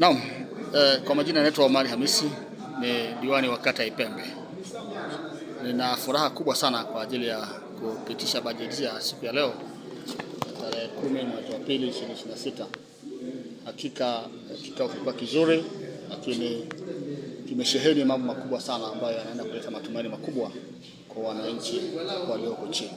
Naam, kwa majina naitwa Omari Hamisi, ni diwani wa kata Ipembe. Nina furaha kubwa sana kwa ajili ya kupitisha bajeti ya siku ya leo tarehe 10 mwezi wa pili 2026. Hakika kikao kilikuwa kizuri, lakini kimesheheni mambo makubwa sana ambayo yanaenda kuleta matumaini makubwa kwa wananchi walioko chini.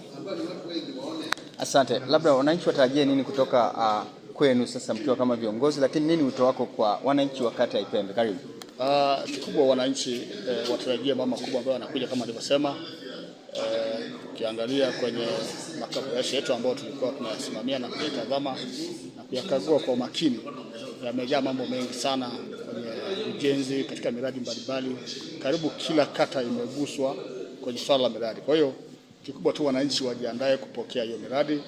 Asante. Labda wananchi watarajie nini kutoka kwenu sasa mkiwa kama viongozi, lakini nini wito wako kwa wananchi wa kata ya Ipembe? Karibu. Kikubwa wananchi watarajia mambo makubwa ambayo yanakuja kama nilivyosema. Ukiangalia kwenye makazi yetu ambayo tulikuwa tunasimamia na kuyatazama na kuyakagua kwa makini, yamejaa mambo mengi sana kwenye ujenzi katika miradi mbalimbali. Karibu kila kata imeguswa kwenye swala la miradi. Kwa hiyo kikubwa tu wananchi wajiandae kupokea hiyo miradi,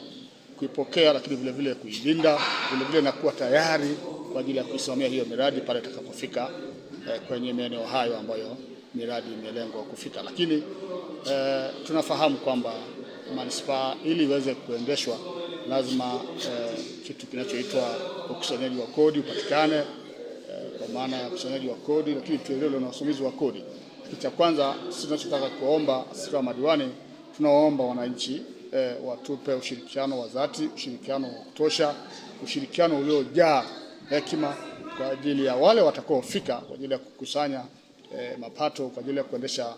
kuipokea lakini vile vile kuilinda, vile vile na kuwa tayari kwa ajili ya kuisimamia hiyo miradi pale itakapofika kwenye maeneo hayo ambayo miradi imelengwa kufika. Lakini tunafahamu kwamba manispaa ili iweze kuendeshwa lazima kitu kinachoitwa ukusanyaji wa kodi upatikane, kwa maana ya ukusanyaji wa kodi, lakini tuelewe na usimamizi wa kodi. Kitu cha kwanza sisi tunachotaka kuomba sisi kama madiwani, tunawaomba wananchi watupe ushirikiano wa dhati, ushirikiano wa kutosha, ushirikiano uliojaa hekima kwa ajili ya wale watakaofika kwa ajili ya kukusanya mapato kwa ajili ya kuendesha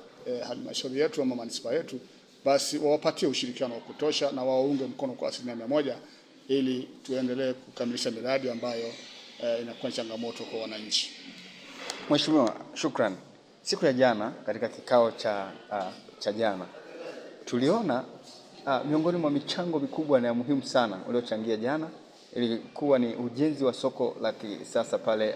halmashauri yetu ama manispaa yetu, basi wawapatie ushirikiano wa kutosha na waunge mkono kwa 100% ili tuendelee kukamilisha miradi ambayo inakuwa changamoto kwa wananchi. Mheshimiwa, shukrani. Siku ya jana katika kikao cha jana tuliona miongoni mwa michango mikubwa na ya muhimu sana uliochangia jana ilikuwa ni ujenzi wa soko la kisasa pale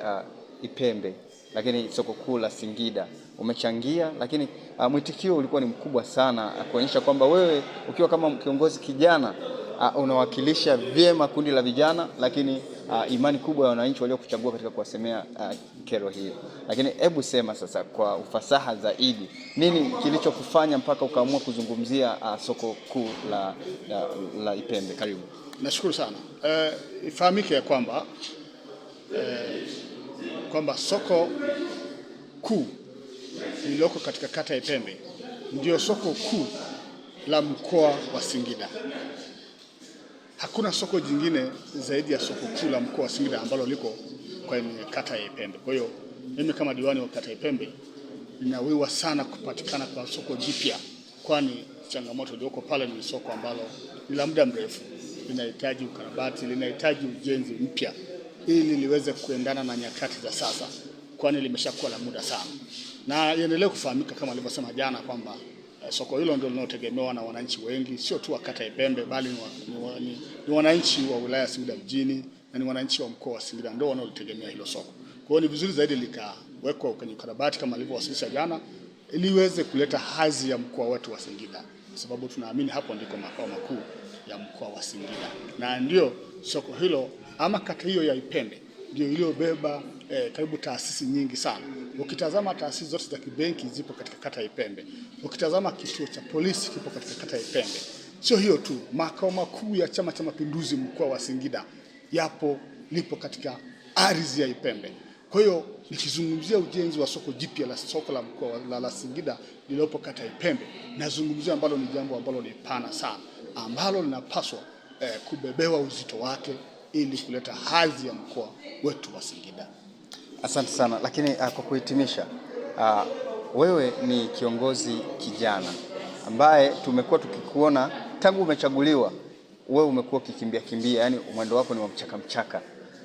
Ipembe, lakini soko kuu la Singida umechangia, lakini mwitikio ulikuwa ni mkubwa sana kuonyesha kwamba wewe ukiwa kama kiongozi kijana unawakilisha vyema kundi la vijana, lakini imani kubwa ya wananchi waliokuchagua katika kuwasemea kero hiyo. Lakini hebu sema sasa kwa ufasaha zaidi, nini kilichokufanya mpaka ukaamua kuzungumzia soko kuu la Ipembe? Karibu. Nashukuru sana. Ifahamike ya kwamba soko kuu lililoko katika kata ya Ipembe ndio soko kuu la mkoa wa Singida. Hakuna soko jingine zaidi ya soko kuu la mkoa wa Singida ambalo liko kwenye kata ya Ipembe. Kwa hiyo mimi kama diwani wa kata ya Ipembe ninawiwa sana kupatikana kwa soko jipya, kwani changamoto iliyoko pale ni soko ambalo ni la muda mrefu, linahitaji ukarabati, linahitaji ujenzi mpya ili liweze kuendana na nyakati za sasa, kwani limeshakuwa la muda sana. Na iendelee kufahamika kama alivyosema jana kwamba soko hilo ndio linalotegemewa na wananchi wengi, sio tu wa kata Ipembe bali ni wananchi wa wilaya Singida mjini na ni wananchi wa mkoa wa Singida ndio wanaolitegemea hilo soko. Kwa hiyo ni vizuri zaidi likawekwa kwenye ukarabati kama alivyowasilisha jana ili iweze kuleta hadhi ya mkoa wetu wa Singida, kwa sababu tunaamini hapo ndiko makao makuu ya mkoa wa Singida, na ndio soko hilo ama kata hiyo ya Ipembe ndio iliyobeba karibu taasisi nyingi sana. Ukitazama taasisi zote za kibenki zipo katika kata ya Ipembe. Ukitazama kituo cha polisi kipo katika kata ya Ipembe. Sio hiyo tu, makao makuu ya Chama cha Mapinduzi mkoa wa Singida lipo katika ardhi ya Ipembe. Kwa hiyo nikizungumzia ujenzi wa soko jipya la soko la mkoa la Singida lililopo kata ya Ipembe, nazungumzia ambalo ni jambo ambalo ni pana sana, ambalo linapaswa kubebewa uzito wake ili kuleta hadhi ya mkoa wetu wa Singida. Asante sana. Lakini kwa kuhitimisha, wewe ni kiongozi kijana ambaye tumekuwa tukikuona tangu umechaguliwa, wewe umekuwa ukikimbia, yani mwendo wako ni wa mchaka,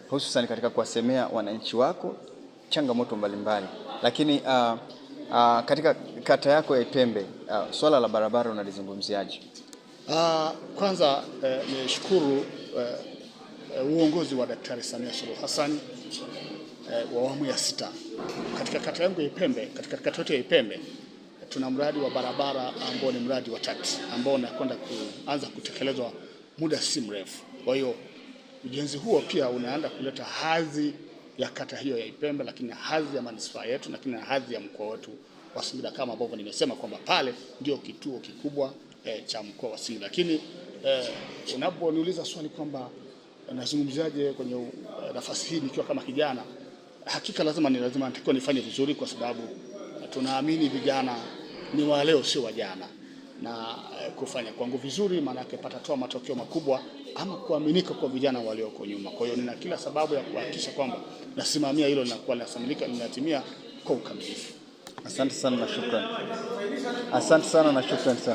hususan katika kuwasemea wananchi wako changamoto mbalimbali. Lakini katika kata yako ya Ipembe, swala la barabara unalizungumziaje? Kwanza nishukuru uongozi wa Daktari Samia Suluhu Hassan wa awamu ya 6 katika kata yangu ya Ipembe. Katika kata yetu ya Ipembe tuna mradi wa barabara ambao ni mradi wa TACT ambao unakwenda kuanza kutekelezwa muda si mrefu. Kwa hiyo ujenzi huo pia unaanza kuleta hadhi ya kata hiyo ya Ipembe, lakini hadhi ya manispaa yetu, lakini hadhi ya mkoa wetu wa Singida, kama ambavyo nimesema kwamba pale ndio kituo kikubwa cha mkoa wa Singida. Lakini unaponiuliza swali kwamba nazungumziaje kwenye nafasi hii nikiwa kama kijana, hakika lazima natakiwa nifanye vizuri, kwa sababu tunaamini vijana ni wa leo sio wa jana, na kufanya kwangu vizuri maana yake patatoa matokeo makubwa ama kuaminika kwa vijana walioko nyuma. Kwa hiyo nina kila sababu ya kuhakikisha kwamba nasimamia hilo linakuwa linatimia kwa ukamilifu. Asante sana na shukrani. Asante sana na shukrani sana.